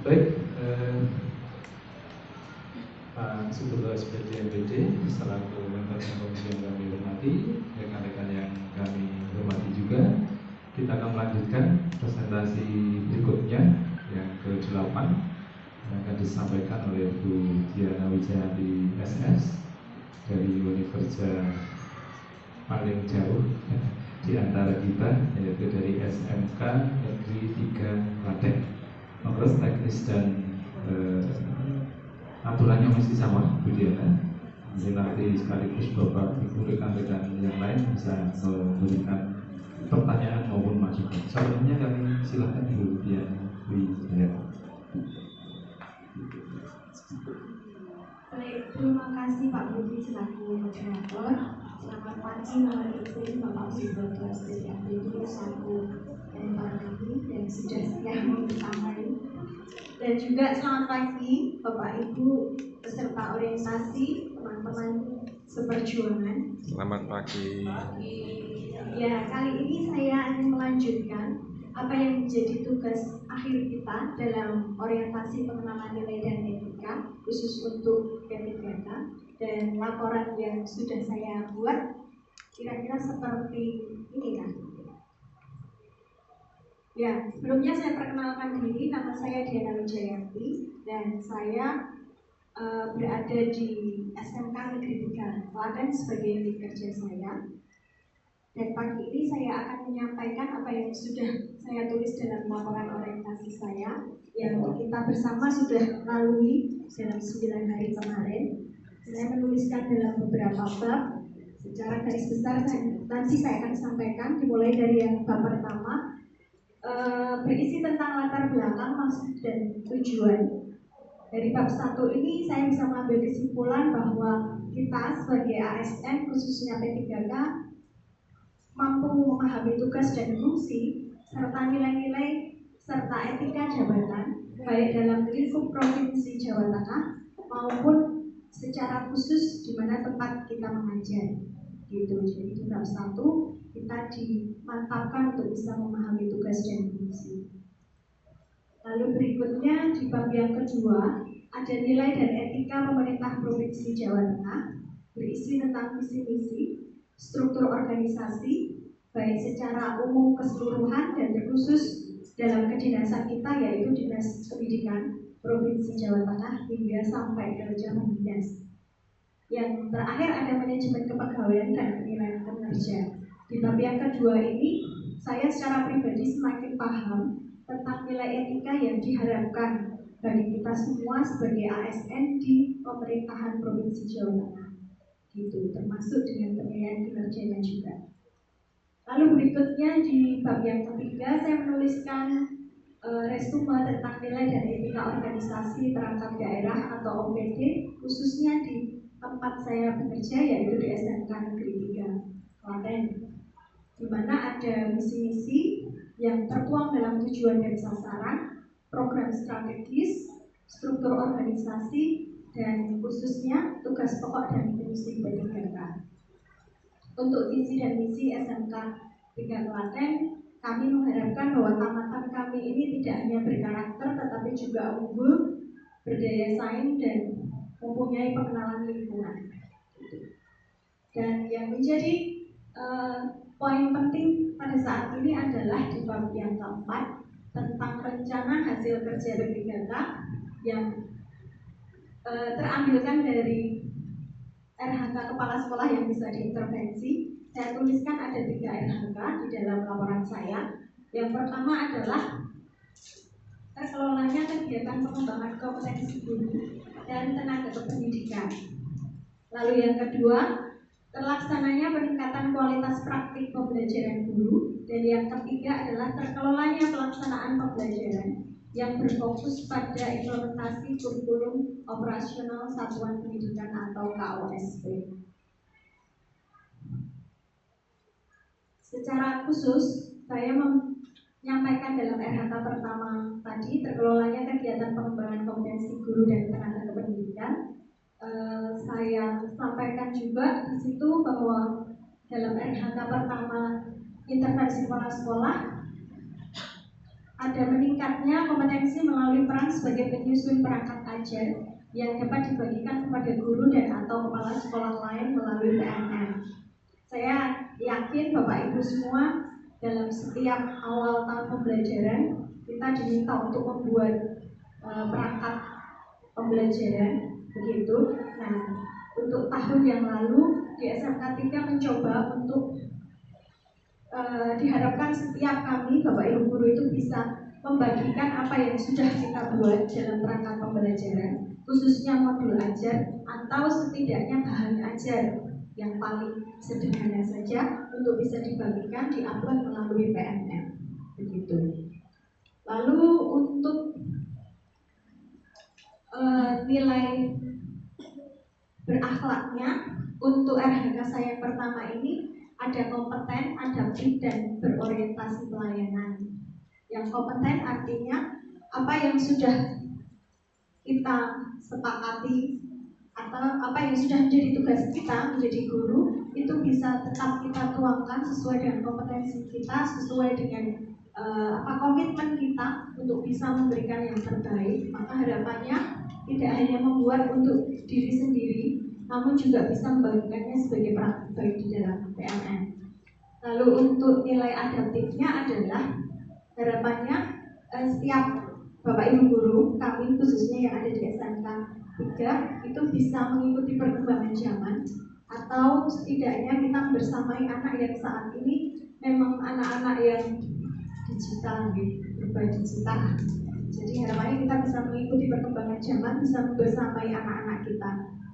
Baik, Pak Sutopo SPT MPD selaku anggota komisi yang kami hormati, rekan-rekan yang kami hormati juga, kita akan melanjutkan presentasi berikutnya yang ke-8 yang akan disampaikan oleh Bu Diana Wijayanti SS dari Universitas paling jauh di antara kita, yaitu dari SMK Negeri 3 Klaten. Mengurus teknis dan aturannya masih sama, Bu Diana. Mungkin nanti sekaligus Bapak Ibu rekan-rekan yang lain bisa memberikan pertanyaan maupun masukan. Sebelumnya kami silakan Bu Diana. Baik, terima kasih Pak Budi selaku moderator. Selamat pagi, mohon izin Bapak Sutopo SPT MPD selaku mentor kami yang sudah setia membersamai. Dan juga selamat pagi Bapak Ibu peserta orientasi, teman-teman seperjuangan. Selamat pagi. Ya, kali ini saya ingin melanjutkan apa yang menjadi tugas akhir kita dalam orientasi pengenalan nilai dan etika khusus untuk P3K, dan laporan yang sudah saya buat kira-kira seperti ini kan. Ya, sebelumnya saya perkenalkan diri, nama saya Diana Wijayanti dan saya berada di SMK Negeri 3 Klaten sebagai unit kerja saya. Dan pagi ini saya akan menyampaikan apa yang sudah saya tulis dalam laporan orientasi saya yang kita bersama sudah lalui dalam 9 hari kemarin. Saya menuliskan dalam beberapa bab. Secara garis besar nanti saya akan sampaikan, dimulai dari yang bab pertama, berisi tentang latar belakang, maksud dan tujuan. Dari bab 1 ini saya bisa mengambil kesimpulan bahwa kita sebagai ASN khususnya P3K mampu memahami tugas dan fungsi serta nilai-nilai serta etika jabatan baik dalam lingkup Provinsi Jawa Tengah maupun secara khusus di mana tempat kita mengajar. Gitu. Jadi di bab 1 kita dimantapkan untuk bisa memahami tugas dan fungsi. Lalu berikutnya di bab yang kedua ada nilai dan etika pemerintah Provinsi Jawa Tengah, berisi tentang visi-misi, struktur organisasi, baik secara umum keseluruhan dan terkhusus dalam kedinasan kita yaitu Dinas Pendidikan Provinsi Jawa Tengah hingga sampai ke cabang dinas. Yang terakhir ada manajemen kepegawaian dan penilaian kinerja. Di bab yang kedua ini saya secara pribadi semakin paham tentang nilai etika yang diharapkan bagi kita semua sebagai ASN di pemerintahan Provinsi Jawa Tengah. Gitu, termasuk dengan penilaian kinerjanya juga. Lalu berikutnya di bab yang ketiga saya menuliskan resume tentang nilai dan etika organisasi perangkat daerah atau OPD khususnya di tempat saya bekerja yaitu di SMK Negeri 3 Klaten, di mana ada misi-misi yang tertuang dalam tujuan dan sasaran, program strategis, struktur organisasi, dan khususnya tugas pokok dan fungsi P3K. Untuk visi dan misi SMK 3 Klaten, kami mengharapkan bahwa tamatan kami ini tidak hanya berkarakter tetapi juga unggul, berdaya saing, dan mempunyai pengenalan lingkungan. Dan yang menjadi poin penting pada saat ini adalah di bab yang keempat tentang rencana hasil kerja P3K yang terambilkan dari RHK kepala sekolah yang bisa diintervensi. Saya tuliskan ada 3 RHK di dalam laporan saya. Yang pertama adalah terkelolanya kegiatan pengembangan kompetensi guru dan tenaga kependidikan. Lalu yang kedua, terlaksananya peningkatan kualitas praktik pembelajaran guru. Dan yang ketiga adalah terkelolanya pelaksanaan pembelajaran yang berfokus pada implementasi kurikulum operasional satuan pendidikan atau KOSP. Secara khusus, saya menyampaikan dalam RHK pertama tadi terkelolanya kegiatan pengembangan kompetensi guru dan tenaga kependidikan. Saya sampaikan juga di situ bahwa dalam RHK pertama intervensi kepala sekolah ada meningkatnya kompetensi melalui peran sebagai penyusun perangkat ajar yang dapat dibagikan kepada guru dan atau kepala sekolah lain melalui PMM. Saya yakin Bapak Ibu semua dalam setiap awal tahun pembelajaran kita diminta untuk membuat perangkat pembelajaran begitu. Nah, untuk tahun yang lalu di SMK 3 mencoba untuk diharapkan setiap kami Bapak Ibu guru itu bisa membagikan apa yang sudah kita buat dalam perangkat pembelajaran, khususnya modul ajar atau setidaknya bahan ajar yang paling sederhana saja untuk bisa dibagikan diupload melalui PMM begitu. Lalu untuk nilai berakhlaknya untuk RHK saya yang pertama ini ada kompeten, adaptif, dan berorientasi pelayanan. Yang kompeten artinya apa yang sudah kita sepakati atau apa yang sudah menjadi tugas kita menjadi guru itu bisa tetap kita tuangkan sesuai dengan kompetensi kita, sesuai dengan komitmen kita untuk bisa memberikan yang terbaik. Maka harapannya tidak hanya membuat untuk diri sendiri, namun juga bisa membagikannya sebagai praktik baik di dalam PMM. Lalu untuk nilai adaptifnya adalah harapannya setiap Bapak Ibu guru kami khususnya yang ada di SMK 3 itu bisa mengikuti perkembangan zaman atau setidaknya kita bersamai anak yang saat ini memang anak-anak yang digital, berubah digital. Jadi harapannya kita bisa mengikuti perkembangan zaman, bisa bersamai anak-anak kita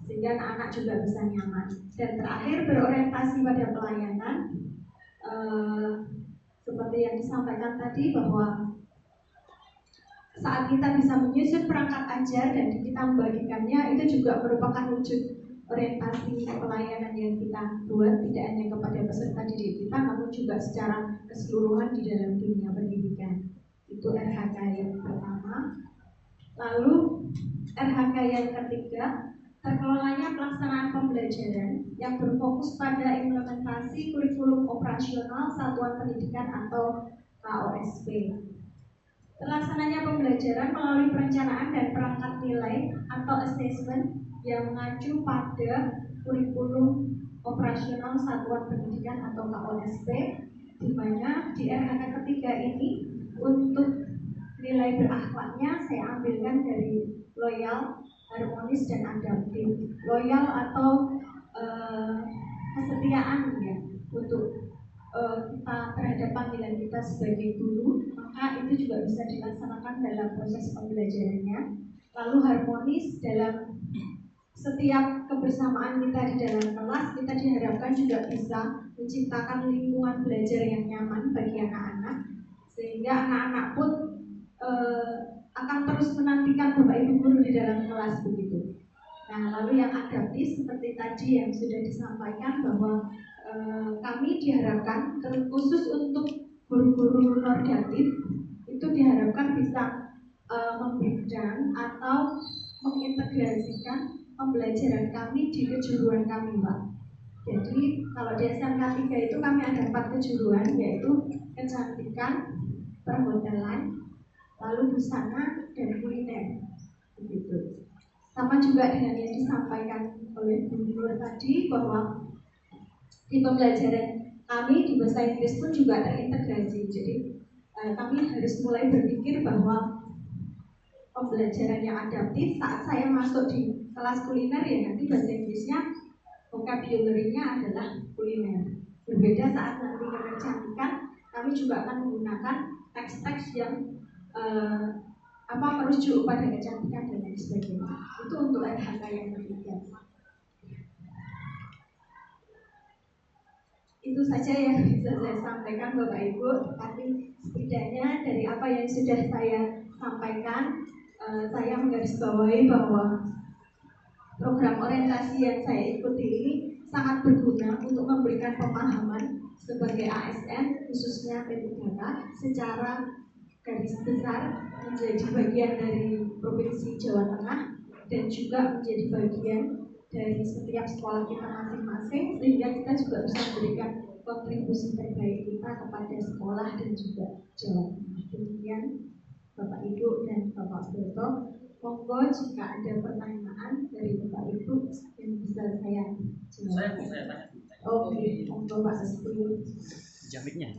sehingga anak-anak juga bisa nyaman. Dan terakhir berorientasi pada pelayanan. Seperti yang disampaikan tadi bahwa saat kita bisa menyusun perangkat ajar dan kita membagikannya itu juga merupakan wujud orientasi pelayanan yang kita buat tidak hanya kepada peserta didik kita namun juga secara keseluruhan di dalam dunia pendidikan. Itu RHK yang pertama. Lalu RHK yang ketiga, terkelolanya pelaksanaan pembelajaran yang berfokus pada implementasi kurikulum operasional satuan pendidikan atau KOSP. Terlaksananya pembelajaran melalui perencanaan dan perangkat nilai atau assessment yang mengacu pada kurikulum operasional satuan pendidikan atau KOSP, di mana di RHK ketiga ini untuk nilai berakhlaknya saya ambilkan dari loyal, harmonis, dan adaptif. Loyal atau kesetiaan ya untuk kita terhadap panggilan kita sebagai guru, maka itu juga bisa dilaksanakan dalam proses pembelajarannya. Lalu harmonis, dalam setiap kebersamaan kita di dalam kelas, kita diharapkan juga bisa menciptakan lingkungan belajar yang nyaman bagi anak-anak, sehingga anak-anak pun akan terus menantikan Bapak Ibu guru di dalam kelas begitu. Nah, lalu yang adaptif seperti tadi yang sudah disampaikan bahwa kami diharapkan khusus untuk guru-guru normatif itu diharapkan bisa memberikan atau mengintegrasikan pembelajaran kami di kejuruan kami, Pak. Jadi kalau di SMK 3 itu kami ada 4 kejuruan, yaitu kecantikan, perhotelan, lalu busana, dan kuliner begitu. Sama juga dengan yang disampaikan oleh Bu Nur tadi bahwa di pembelajaran kami di bahasa Inggris pun juga terintegrasi. Jadi kami harus mulai berpikir bahwa pembelajaran yang adaptif saat saya masuk di kelas kuliner ya nanti bahasa Inggrisnya vocabulary-nya adalah kuliner. Berbeda saat nanti kecantikan, kami juga akan menggunakan teks-teks yang merujuk pada kecantikan dan lain sebagainya. Itu untuk RHK yang ketiga. Itu saja yang bisa saya sampaikan Bapak Ibu. Tapi setidaknya dari apa yang sudah saya sampaikan, saya menggarisbawahi bahwa program orientasi yang saya ikuti ini sangat berguna untuk memberikan pemahaman sebagai ASN khususnya P3K secara garis besar menjadi bagian dari Provinsi Jawa Tengah dan juga menjadi bagian dari setiap sekolah kita masing-masing, sehingga kita juga bisa memberikan kontribusi terbaik kita kepada sekolah dan juga Jawa Tengah. Demikian Bapak Ibu dan Bapak Broto. Monggo jika ada pertanyaan dari Bapak Ibu yang bisa saya jawab. Saya tanya. Oke, monggo Pak Sestu. Jaminnya.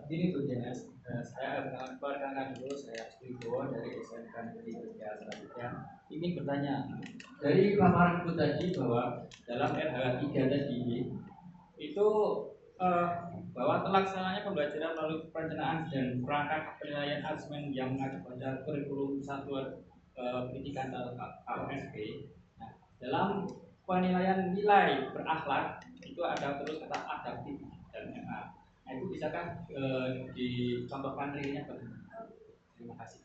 Gini Bu Jenas, saya perkenalkan dulu, saya Wibowo dari SMK Negeri Kerja selanjutnya. Ingin bertanya, dari lamaran Bu tadi bahwa dalam RH 3 tadi itu bahwa terlaksananya pembelajaran melalui perencanaan dan perangkat penilaian asesmen yang mengacu pada kurikulum satuan pendidikan atau KOSP. Nah, dalam penilaian nilai berakhlak itu ada terus kata adaptif dan MA. Nah, itu bisakah dicontohkan realnya bagaimana? Terima kasih.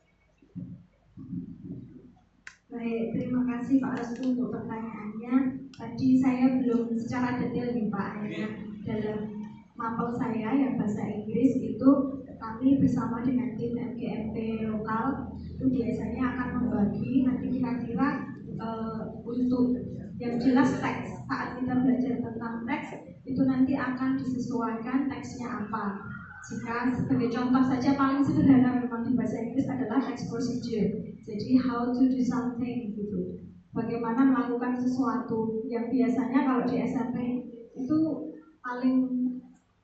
Baik, terima kasih Pak Restu untuk pertanyaannya. Tadi saya belum secara detail nih Pak, hanya dalam mapel saya yang bahasa Inggris itu kami bersama dengan tim MGMP lokal itu biasanya akan membagi nanti kira-kira untuk yang jelas teks. Saat kita belajar tentang teks itu nanti akan disesuaikan teksnya apa. Jika sebagai contoh saja paling sederhana memang di bahasa Inggris adalah text procedure. Jadi how to do something gitu. Bagaimana melakukan sesuatu yang biasanya kalau di SMP itu paling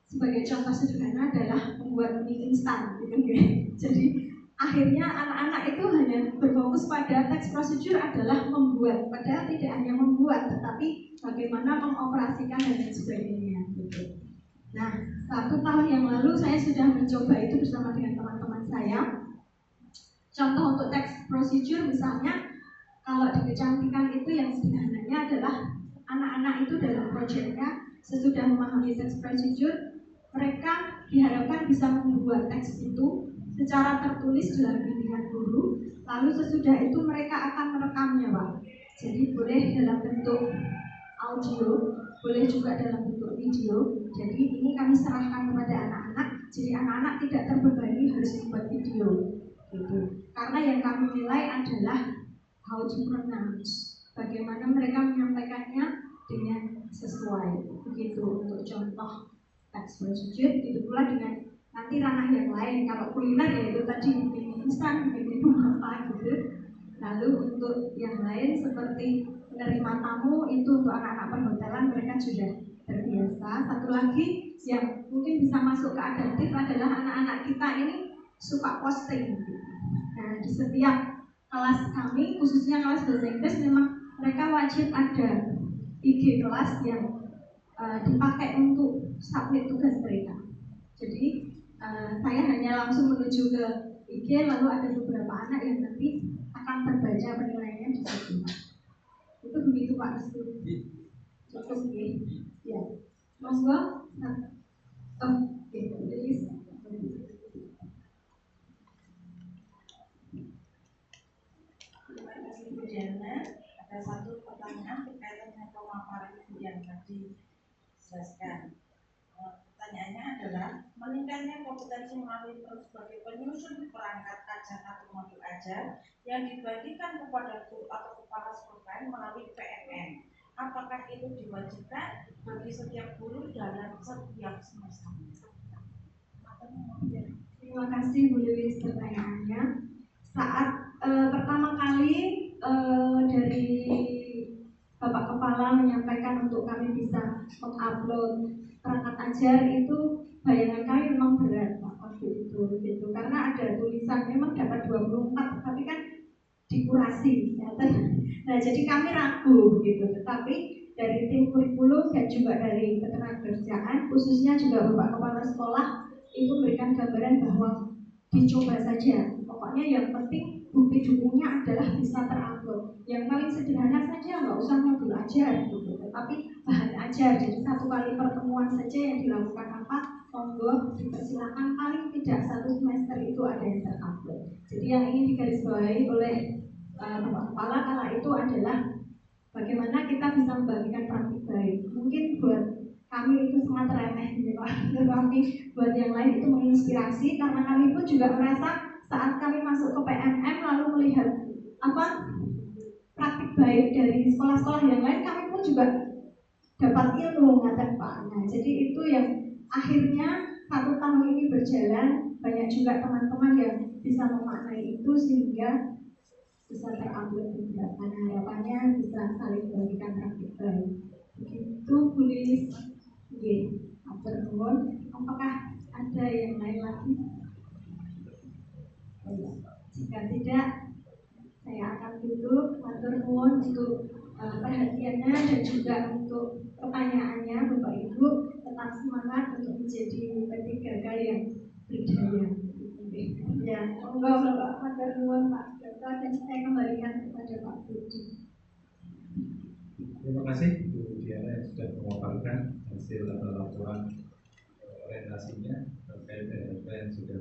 sebagai contoh sederhana adalah membuat mie instan gitu ya. Jadi akhirnya anak-anak itu hanya berfokus pada text procedure adalah membuat, padahal tidak hanya membuat tetapi bagaimana mengoperasikan dan lain sebagainya gitu. Nah, 1 tahun yang lalu saya sudah mencoba itu bersama dengan teman-teman saya. Contoh untuk text procedure misalnya kalau di kecantikan itu yang sederhananya adalah anak-anak itu dalam proyeknya sesudah memahami text procedure mereka diharapkan bisa membuat teks itu secara tertulis dalam bimbingan guru, lalu sesudah itu mereka akan merekamnya Pak. Jadi boleh dalam bentuk audio, boleh juga dalam bentuk video. Jadi ini kami serahkan kepada anak-anak, jadi anak-anak tidak terbebani harus membuat video gitu. Karena yang kami nilai adalah how to pronounce, bagaimana mereka menyampaikannya dengan sesuai. Begitu untuk contoh text procedure. Itu pula dengan nanti ranah yang lain. Kalau kuliner ya itu tadi mungkin instan, mungkin apa gitu. Lalu untuk yang lain seperti menerima tamu itu untuk anak-anak perhotelan mereka sudah terbiasa. Satu lagi yang mungkin bisa masuk ke adaptif adalah anak-anak kita ini suka posting. Nah di setiap kelas kami khususnya kelas bahasa Inggris memang mereka wajib ada IG kelas yang dipakai untuk submit tugas mereka. Jadi saya hanya langsung menuju ke IG, lalu ada beberapa anak yang nanti akan terbaca penilaiannya di situ. Itu begitu Pak Restu. Cukup ya. Monggo. Oke, please. Terima kasih Bu Diana. Ada satu pertanyaan terkait dengan pemaparan yang tadi dijelaskan. Pertanyaannya adalah meningkatnya kompetensi melalui sebagai penyusun perangkat ajar atau modul ajar yang dibagikan kepada guru atau kepala sekolah melalui PMN. Apakah itu diwajibkan bagi setiap guru dalam setiap semester? Terima kasih Bu Dewi pertanyaannya. Saat pertama kali dari Bapak Kepala menyampaikan untuk kami bisa mengupload perangkat ajar itu bayangan kami memang berat Pak waktu itu gitu. Karena ada tulisan memang dapat 24 tapi kan dikurasi ya. Nah jadi kami ragu gitu. Tetapi dari tim kurikulum dan juga dari ketenagakerjaan khususnya juga Bapak Kepala Sekolah itu memberikan gambaran bahwa dicoba saja. Pokoknya yang penting bukti dukungnya adalah bisa terupload. Yang paling sederhana saja nggak usah modul ajar gitu, tetapi bahan ajar. Jadi 1 kali pertemuan saja yang dilakukan apa? Monggo dipersilakan paling tidak 1 semester itu ada yang terupload. Jadi yang ingin digarisbawahi oleh Bapak Kepala kala itu adalah bagaimana kita bisa membagikan praktik baik. Mungkin buat kami itu sangat remeh gitu Pak, tetapi buat yang lain itu menginspirasi karena kami pun juga merasa saat kami masuk ke PMM lalu melihat apa praktik baik dari sekolah-sekolah yang lain, kami pun juga dapat ilmu ngaten Pak. Nah, jadi itu yang akhirnya 1 tahun ini berjalan, banyak juga teman-teman yang bisa memaknai itu sehingga bisa terupload juga. Karena harapannya bisa saling membagikan praktik baik. Begitu tulis. Oke, matur nuwun. Apakah ada yang lain lagi? Jika tidak, saya akan tutup. Matur nuwun untuk perhatiannya dan juga untuk pertanyaannya, Bapak Ibu. Tetap semangat untuk menjadi P3K yang berdaya. Ya, monggo Bapak. Matur nuwun Pak Dr. dan saya kembalikan kepada Pak Budi. Terima kasih Bu Diana yang sudah memaparkan hasil atau laporan orientasinya terkait dengan apa yang sudah